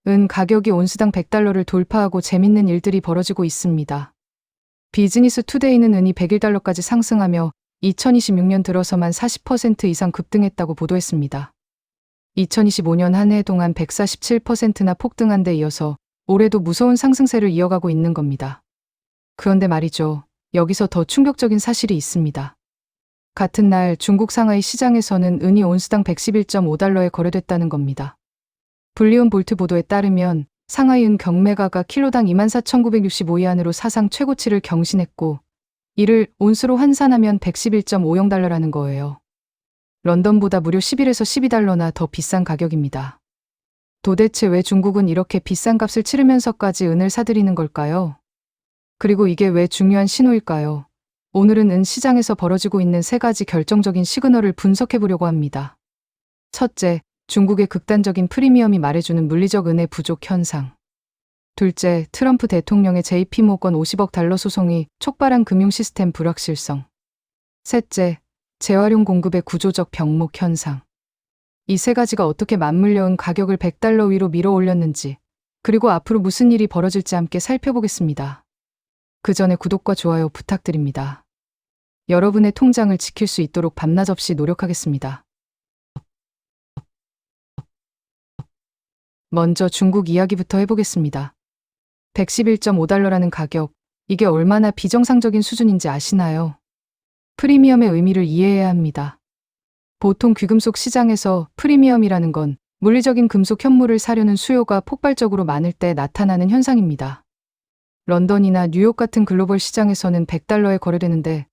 은 가격이 온스당 100달러를 돌파하고 재밌는 일들이 벌어지고 있습니다. 비즈니스 투데이는 은이 101달러까지 상승하며 2026년 들어서만 40% 이상 급등했다고 보도했습니다. 2025년 한 해 동안 147%나 폭등한 데 이어서 올해도 무서운 상승세를 이어가고 있는 겁니다. 그런데 말이죠. 여기서 더 충격적인 사실이 있습니다. 같은 날 중국 상하이 시장에서는 은이 온스당 111.5달러에 거래됐다는 겁니다. 불리온 볼트 보도에 따르면 상하이 은 경매가가 킬로당 24,965위안으로 사상 최고치를 경신했고 이를 온스로 환산하면 111.50달러라는 거예요. 런던보다 무려 11에서 12달러나 더 비싼 가격입니다. 도대체 왜 중국은 이렇게 비싼 값을 치르면서까지 은을 사들이는 걸까요? 그리고 이게 왜 중요한 신호일까요? 오늘은 은 시장에서 벌어지고 있는 3가지 결정적인 시그널을 분석해 보려고 합니다. 첫째, 중국의 극단적인 프리미엄이 말해주는 물리적 은의 부족 현상. 둘째, 트럼프 대통령의 JP모건 50억 달러 소송이 촉발한 금융 시스템 불확실성. 셋째, 재활용 공급의 구조적 병목 현상. 이 3가지가 어떻게 맞물려 은 가격을 100달러 위로 밀어 올렸는지, 그리고 앞으로 무슨 일이 벌어질지 함께 살펴보겠습니다. 그 전에 구독과 좋아요 부탁드립니다. 여러분의 통장을 지킬 수 있도록 밤낮 없이 노력하겠습니다. 먼저 중국 이야기부터 해보겠습니다. 111.5달러라는 가격, 이게 얼마나 비정상적인 수준인지 아시나요? 프리미엄의 의미를 이해해야 합니다. 보통 귀금속 시장에서 프리미엄이라는 건 물리적인 금속 현물을 사려는 수요가 폭발적으로 많을 때 나타나는 현상입니다. 런던이나 뉴욕 같은 글로벌 시장에서는 100달러에 거래되는데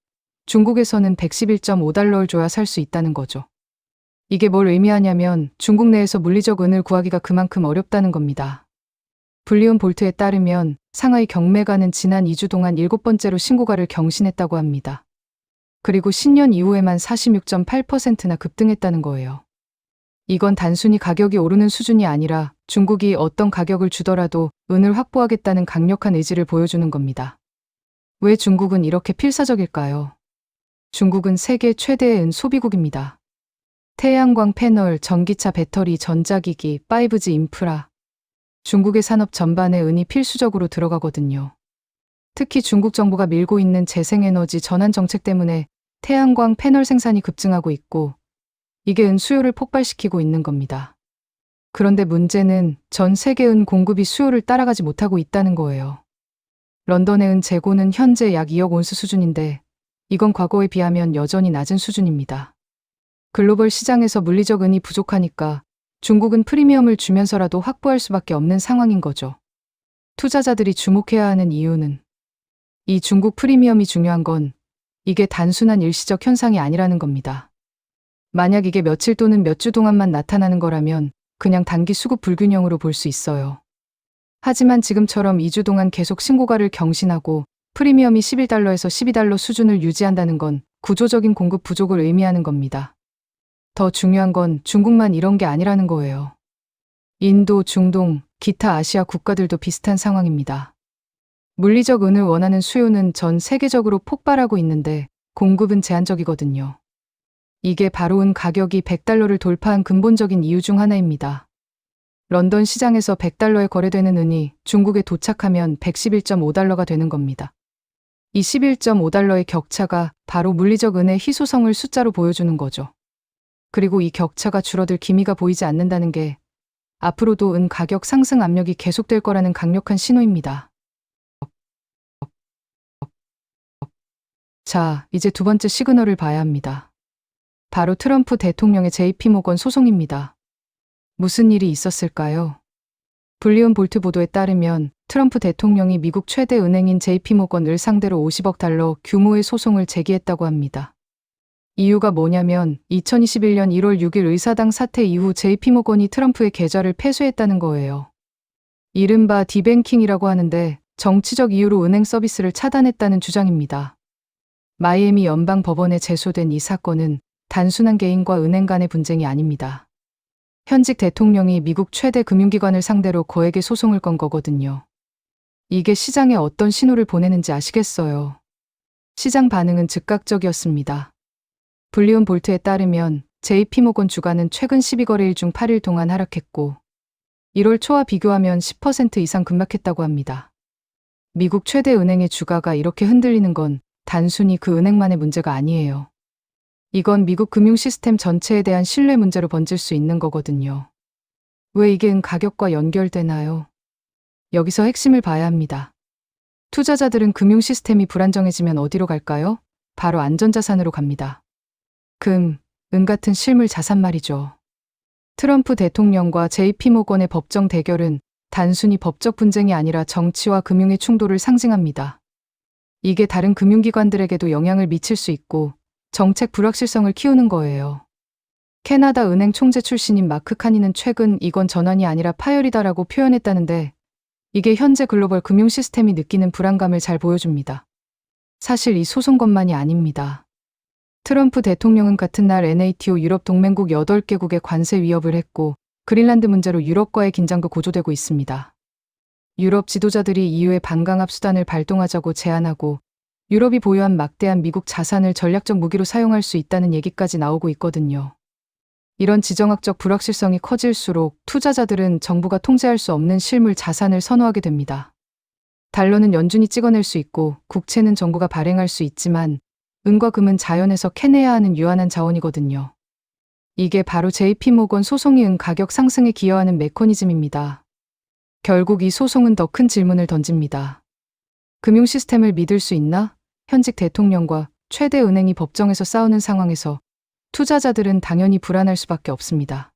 중국에서는 111.5달러를 줘야 살 수 있다는 거죠. 이게 뭘 의미하냐면 중국 내에서 물리적 은을 구하기가 그만큼 어렵다는 겁니다. 불리온 볼트에 따르면 상하이 경매가는 지난 2주 동안 7번째로 신고가를 경신했다고 합니다. 그리고 신년 이후에만 46.8%나 급등했다는 거예요. 이건 단순히 가격이 오르는 수준이 아니라 중국이 어떤 가격을 주더라도 은을 확보하겠다는 강력한 의지를 보여주는 겁니다. 왜 중국은 이렇게 필사적일까요? 중국은 세계 최대의 은 소비국입니다. 태양광 패널, 전기차 배터리, 전자기기, 5G 인프라. 중국의 산업 전반에 은이 필수적으로 들어가거든요. 특히 중국 정부가 밀고 있는 재생에너지 전환 정책 때문에 태양광 패널 생산이 급증하고 있고 이게 은 수요를 폭발시키고 있는 겁니다. 그런데 문제는 전 세계 은 공급이 수요를 따라가지 못하고 있다는 거예요. 런던의 은 재고는 현재 약 2억 온스 수준인데 이건 과거에 비하면 여전히 낮은 수준입니다. 글로벌 시장에서 물리적 은이 부족하니까 중국은 프리미엄을 주면서라도 확보할 수밖에 없는 상황인 거죠. 투자자들이 주목해야 하는 이유는 이 중국 프리미엄이 중요한 건 이게 단순한 일시적 현상이 아니라는 겁니다. 만약 이게 며칠 또는 몇 주 동안만 나타나는 거라면 그냥 단기 수급 불균형으로 볼 수 있어요. 하지만 지금처럼 2주 동안 계속 신고가를 경신하고 프리미엄이 11달러에서 12달러 수준을 유지한다는 건 구조적인 공급 부족을 의미하는 겁니다. 더 중요한 건 중국만 이런 게 아니라는 거예요. 인도, 중동, 기타 아시아 국가들도 비슷한 상황입니다. 물리적 은을 원하는 수요는 전 세계적으로 폭발하고 있는데 공급은 제한적이거든요. 이게 바로 은 가격이 100달러를 돌파한 근본적인 이유 중 하나입니다. 런던 시장에서 100달러에 거래되는 은이 중국에 도착하면 111.5달러가 되는 겁니다. 이 11.5달러의 격차가 바로 물리적 은의 희소성을 숫자로 보여주는 거죠. 그리고 이 격차가 줄어들 기미가 보이지 않는다는 게 앞으로도 은 가격 상승 압력이 계속될 거라는 강력한 신호입니다. 자, 이제 두 번째 시그널을 봐야 합니다. 바로 트럼프 대통령의 JP모건 소송입니다. 무슨 일이 있었을까요? 불리온 볼트 보도에 따르면 트럼프 대통령이 미국 최대 은행인 JP모건을 상대로 50억 달러 규모의 소송을 제기했다고 합니다. 이유가 뭐냐면 2021년 1월 6일 의사당 사태 이후 JP모건이 트럼프의 계좌를 폐쇄했다는 거예요. 이른바 디뱅킹이라고 하는데 정치적 이유로 은행 서비스를 차단했다는 주장입니다. 마이애미 연방법원에 제소된 이 사건은 단순한 개인과 은행 간의 분쟁이 아닙니다. 현직 대통령이 미국 최대 금융기관을 상대로 거액의 소송을 건 거거든요. 이게 시장에 어떤 신호를 보내는지 아시겠어요? 시장 반응은 즉각적이었습니다. 불리온 볼트에 따르면 JP모건 주가는 최근 12거래일 중 8일 동안 하락했고 1월 초와 비교하면 10% 이상 급락했다고 합니다. 미국 최대 은행의 주가가 이렇게 흔들리는 건 단순히 그 은행만의 문제가 아니에요. 이건 미국 금융 시스템 전체에 대한 신뢰 문제로 번질 수 있는 거거든요. 왜 이게 은 가격과 연결되나요? 여기서 핵심을 봐야 합니다. 투자자들은 금융 시스템이 불안정해지면 어디로 갈까요? 바로 안전자산으로 갑니다. 금, 은 같은 실물 자산 말이죠. 트럼프 대통령과 JP모건의 법정 대결은 단순히 법적 분쟁이 아니라 정치와 금융의 충돌을 상징합니다. 이게 다른 금융기관들에게도 영향을 미칠 수 있고 정책 불확실성을 키우는 거예요. 캐나다 은행 총재 출신인 마크 카니는 최근 이건 전환이 아니라 파열이다라고 표현했다는데 이게 현재 글로벌 금융 시스템이 느끼는 불안감을 잘 보여줍니다. 사실 이 소송것만이 아닙니다. 트럼프 대통령은 같은 날 NATO 유럽 동맹국 8개국에 관세 위협을 했고 그린란드 문제로 유럽과의 긴장도 고조되고 있습니다. 유럽 지도자들이 EU의 반강압 수단을 발동하자고 제안하고 유럽이 보유한 막대한 미국 자산을 전략적 무기로 사용할 수 있다는 얘기까지 나오고 있거든요. 이런 지정학적 불확실성이 커질수록 투자자들은 정부가 통제할 수 없는 실물 자산을 선호하게 됩니다. 달러는 연준이 찍어낼 수 있고 국채는 정부가 발행할 수 있지만 은과 금은 자연에서 캐내야 하는 유한한 자원이거든요. 이게 바로 JP모건 소송이 은 가격 상승에 기여하는 메커니즘입니다. 결국 이 소송은 더 큰 질문을 던집니다. 금융 시스템을 믿을 수 있나? 현직 대통령과 최대 은행이 법정에서 싸우는 상황에서 투자자들은 당연히 불안할 수밖에 없습니다.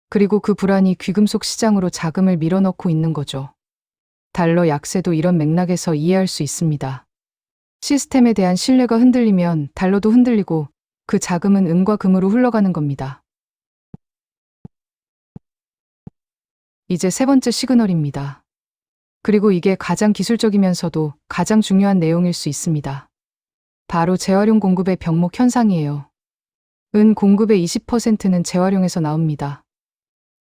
그리고 그 불안이 귀금속 시장으로 자금을 밀어넣고 있는 거죠. 달러 약세도 이런 맥락에서 이해할 수 있습니다. 시스템에 대한 신뢰가 흔들리면 달러도 흔들리고 그 자금은 은과 금으로 흘러가는 겁니다. 이제 세 번째 시그널입니다. 그리고 이게 가장 기술적이면서도 가장 중요한 내용일 수 있습니다. 바로 재활용 공급의 병목 현상이에요. 은 공급의 20%는 재활용에서 나옵니다.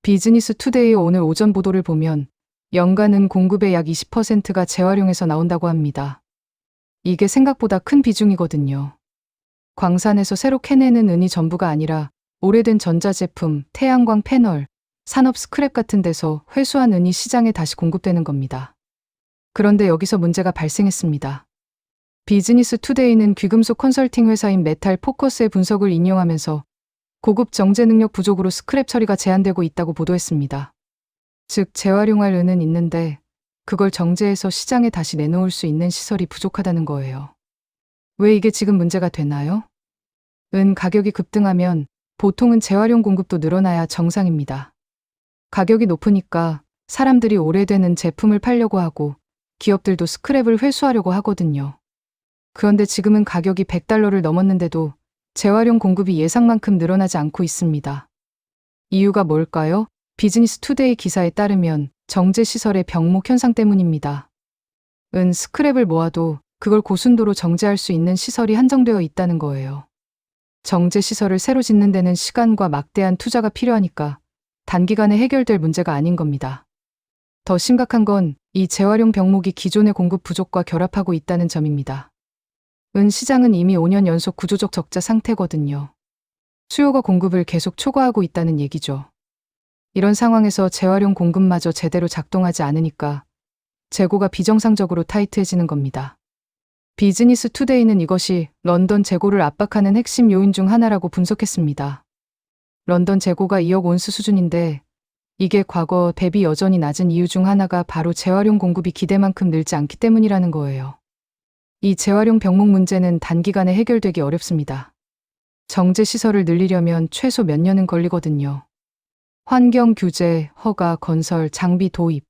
비즈니스 투데이의 오늘 오전 보도를 보면 연간 은 공급의 약 20%가 재활용에서 나온다고 합니다. 이게 생각보다 큰 비중이거든요. 광산에서 새로 캐내는 은이 전부가 아니라 오래된 전자제품, 태양광 패널, 산업 스크랩 같은 데서 회수한 은이 시장에 다시 공급되는 겁니다. 그런데 여기서 문제가 발생했습니다. 비즈니스 투데이는 귀금속 컨설팅 회사인 메탈 포커스의 분석을 인용하면서 고급 정제 능력 부족으로 스크랩 처리가 제한되고 있다고 보도했습니다. 즉 재활용할 은은 있는데 그걸 정제해서 시장에 다시 내놓을 수 있는 시설이 부족하다는 거예요. 왜 이게 지금 문제가 되나요? 은 가격이 급등하면 보통은 재활용 공급도 늘어나야 정상입니다. 가격이 높으니까 사람들이 오래된 은 제품을 팔려고 하고 기업들도 스크랩을 회수하려고 하거든요. 그런데 지금은 가격이 $100를 넘었는데도 재활용 공급이 예상만큼 늘어나지 않고 있습니다. 이유가 뭘까요? 비즈니스 투데이 기사에 따르면 정제시설의 병목 현상 때문입니다. 은 스크랩을 모아도 그걸 고순도로 정제할 수 있는 시설이 한정되어 있다는 거예요. 정제시설을 새로 짓는 데는 시간과 막대한 투자가 필요하니까 단기간에 해결될 문제가 아닌 겁니다. 더 심각한 건 이 재활용 병목이 기존의 공급 부족과 결합하고 있다는 점입니다. 은 시장은 이미 5년 연속 구조적 적자 상태거든요. 수요가 공급을 계속 초과하고 있다는 얘기죠. 이런 상황에서 재활용 공급마저 제대로 작동하지 않으니까 재고가 비정상적으로 타이트해지는 겁니다. 비즈니스 투데이는 이것이 런던 재고를 압박하는 핵심 요인 중 하나라고 분석했습니다. 런던 재고가 2억 온스 수준인데 이게 과거 대비 여전히 낮은 이유 중 하나가 바로 재활용 공급이 기대만큼 늘지 않기 때문이라는 거예요. 이 재활용 병목 문제는 단기간에 해결되기 어렵습니다. 정제 시설을 늘리려면 최소 몇 년은 걸리거든요. 환경 규제, 허가, 건설, 장비 도입.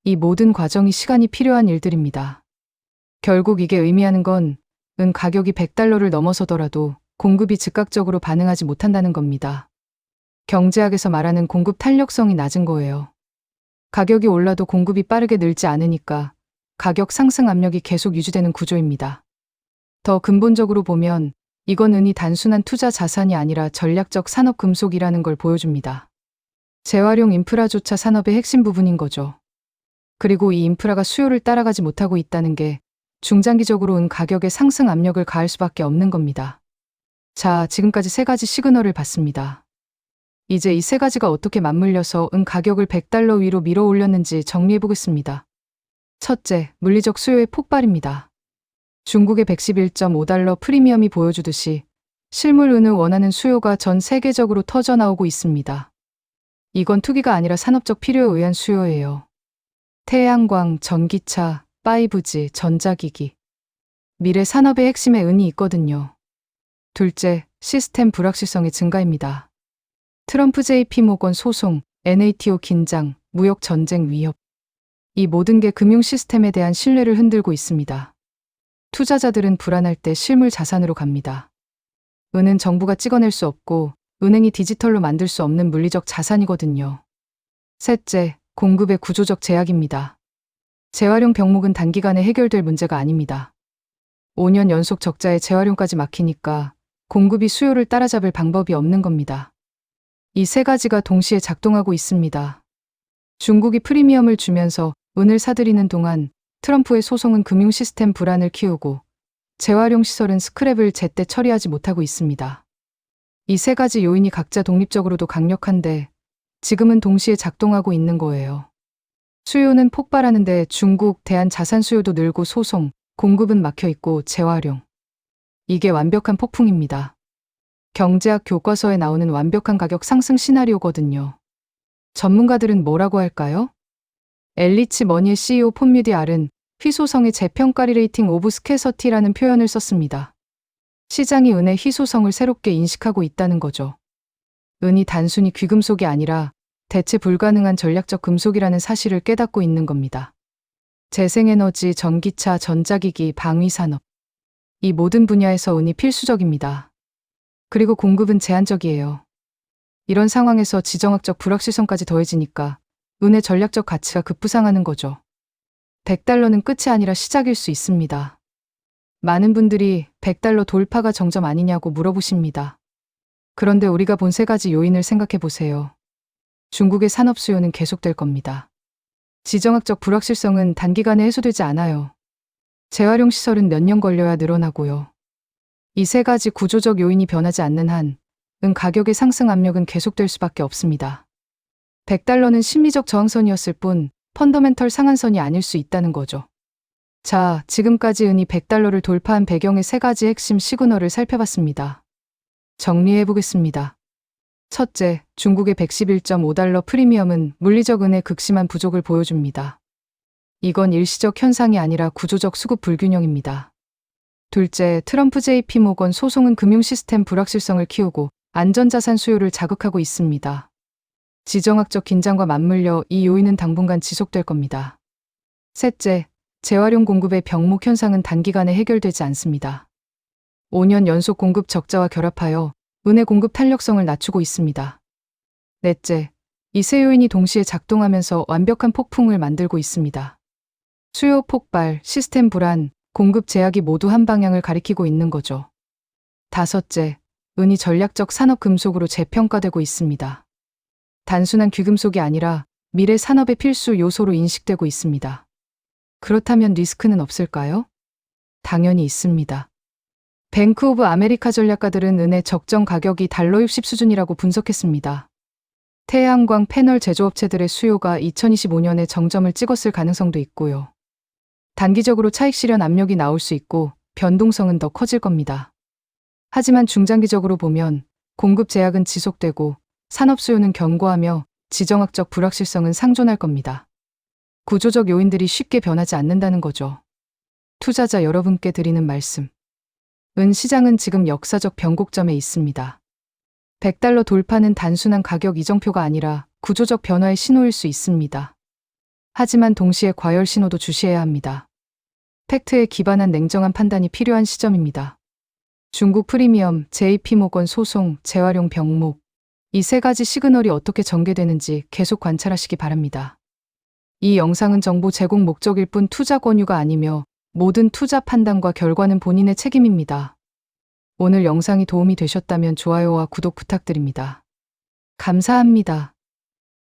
이 모든 과정이 시간이 필요한 일들입니다. 결국 이게 의미하는 건 은 가격이 $100를 넘어서더라도 공급이 즉각적으로 반응하지 못한다는 겁니다. 경제학에서 말하는 공급 탄력성이 낮은 거예요. 가격이 올라도 공급이 빠르게 늘지 않으니까 가격 상승 압력이 계속 유지되는 구조입니다. 더 근본적으로 보면 이건 은이 단순한 투자 자산이 아니라 전략적 산업 금속이라는 걸 보여줍니다. 재활용 인프라조차 산업의 핵심 부분인 거죠. 그리고 이 인프라가 수요를 따라가지 못하고 있다는 게 중장기적으로 은 가격에 상승 압력을 가할 수밖에 없는 겁니다. 자, 지금까지 세 가지 시그널을 봤습니다. 이제 이 세 가지가 어떻게 맞물려서 은 가격을 100달러 위로 밀어 올렸는지 정리해 보겠습니다. 첫째, 물리적 수요의 폭발입니다. 중국의 111.5달러 프리미엄이 보여주듯이 실물 은을 원하는 수요가 전 세계적으로 터져나오고 있습니다. 이건 투기가 아니라 산업적 필요에 의한 수요예요. 태양광, 전기차, 5G, 전자기기. 미래 산업의 핵심에 은이 있거든요. 둘째, 시스템 불확실성의 증가입니다. 트럼프 JP모건 소송, NATO 긴장, 무역 전쟁 위협. 이 모든 게 금융 시스템에 대한 신뢰를 흔들고 있습니다. 투자자들은 불안할 때 실물 자산으로 갑니다. 은은 정부가 찍어낼 수 없고 은행이 디지털로 만들 수 없는 물리적 자산이거든요. 셋째, 공급의 구조적 제약입니다. 재활용 병목은 단기간에 해결될 문제가 아닙니다. 5년 연속 적자에 재활용까지 막히니까 공급이 수요를 따라잡을 방법이 없는 겁니다. 이 세 가지가 동시에 작동하고 있습니다. 중국이 프리미엄을 주면서 은을 사들이는 동안 트럼프의 소송은 금융 시스템 불안을 키우고 재활용 시설은 스크랩을 제때 처리하지 못하고 있습니다. 이 세 가지 요인이 각자 독립적으로도 강력한데 지금은 동시에 작동하고 있는 거예요. 수요는 폭발하는데 중국, 대한 자산 수요도 늘고 소송, 공급은 막혀있고 재활용. 이게 완벽한 폭풍입니다. 경제학 교과서에 나오는 완벽한 가격 상승 시나리오거든요. 전문가들은 뭐라고 할까요? 엘리치 머니의 CEO 폼뮤디 알은 희소성의 재평가 리레이팅 오브 스캐서티라는 표현을 썼습니다. 시장이 은의 희소성을 새롭게 인식하고 있다는 거죠. 은이 단순히 귀금속이 아니라 대체 불가능한 전략적 금속이라는 사실을 깨닫고 있는 겁니다. 재생에너지, 전기차, 전자기기, 방위산업. 이 모든 분야에서 은이 필수적입니다. 그리고 공급은 제한적이에요. 이런 상황에서 지정학적 불확실성까지 더해지니까 은의 전략적 가치가 급부상하는 거죠. 100달러는 끝이 아니라 시작일 수 있습니다. 많은 분들이 100달러 돌파가 정점 아니냐고 물어보십니다. 그런데 우리가 본 세 가지 요인을 생각해 보세요. 중국의 산업 수요는 계속될 겁니다. 지정학적 불확실성은 단기간에 해소되지 않아요. 재활용 시설은 몇 년 걸려야 늘어나고요. 이 세 가지 구조적 요인이 변하지 않는 한, 은 가격의 상승 압력은 계속될 수밖에 없습니다. 100달러는 심리적 저항선이었을 뿐 펀더멘털 상한선이 아닐 수 있다는 거죠. 자, 지금까지 은이 100달러를 돌파한 배경의 세 가지 핵심 시그널을 살펴봤습니다. 정리해 보겠습니다. 첫째, 중국의 111.5달러 프리미엄은 물리적 은의 극심한 부족을 보여줍니다. 이건 일시적 현상이 아니라 구조적 수급 불균형입니다. 둘째, 트럼프 JP모건 소송은 금융 시스템 불확실성을 키우고 안전자산 수요를 자극하고 있습니다. 지정학적 긴장과 맞물려 이 요인은 당분간 지속될 겁니다. 셋째, 재활용 공급의 병목 현상은 단기간에 해결되지 않습니다. 5년 연속 공급 적자와 결합하여 은의 공급 탄력성을 낮추고 있습니다. 넷째, 이 세 요인이 동시에 작동하면서 완벽한 폭풍을 만들고 있습니다. 수요 폭발, 시스템 불안, 공급 제약이 모두 한 방향을 가리키고 있는 거죠. 다섯째, 은이 전략적 산업 금속으로 재평가되고 있습니다. 단순한 귀금속이 아니라 미래 산업의 필수 요소로 인식되고 있습니다. 그렇다면 리스크는 없을까요? 당연히 있습니다. 뱅크 오브 아메리카 전략가들은 은의 적정 가격이 달러 60 수준이라고 분석했습니다. 태양광 패널 제조업체들의 수요가 2025년에 정점을 찍었을 가능성도 있고요. 단기적으로 차익 실현 압력이 나올 수 있고 변동성은 더 커질 겁니다. 하지만 중장기적으로 보면 공급 제약은 지속되고 산업 수요는 견고하며 지정학적 불확실성은 상존할 겁니다. 구조적 요인들이 쉽게 변하지 않는다는 거죠. 투자자 여러분께 드리는 말씀. 은 시장은 지금 역사적 변곡점에 있습니다. 100달러 돌파는 단순한 가격 이정표가 아니라 구조적 변화의 신호일 수 있습니다. 하지만 동시에 과열 신호도 주시해야 합니다. 팩트에 기반한 냉정한 판단이 필요한 시점입니다. 중국 프리미엄, JP모건 소송, 재활용 병목. 이 세 가지 시그널이 어떻게 전개되는지 계속 관찰하시기 바랍니다. 이 영상은 정보 제공 목적일 뿐 투자 권유가 아니며 모든 투자 판단과 결과는 본인의 책임입니다. 오늘 영상이 도움이 되셨다면 좋아요와 구독 부탁드립니다. 감사합니다.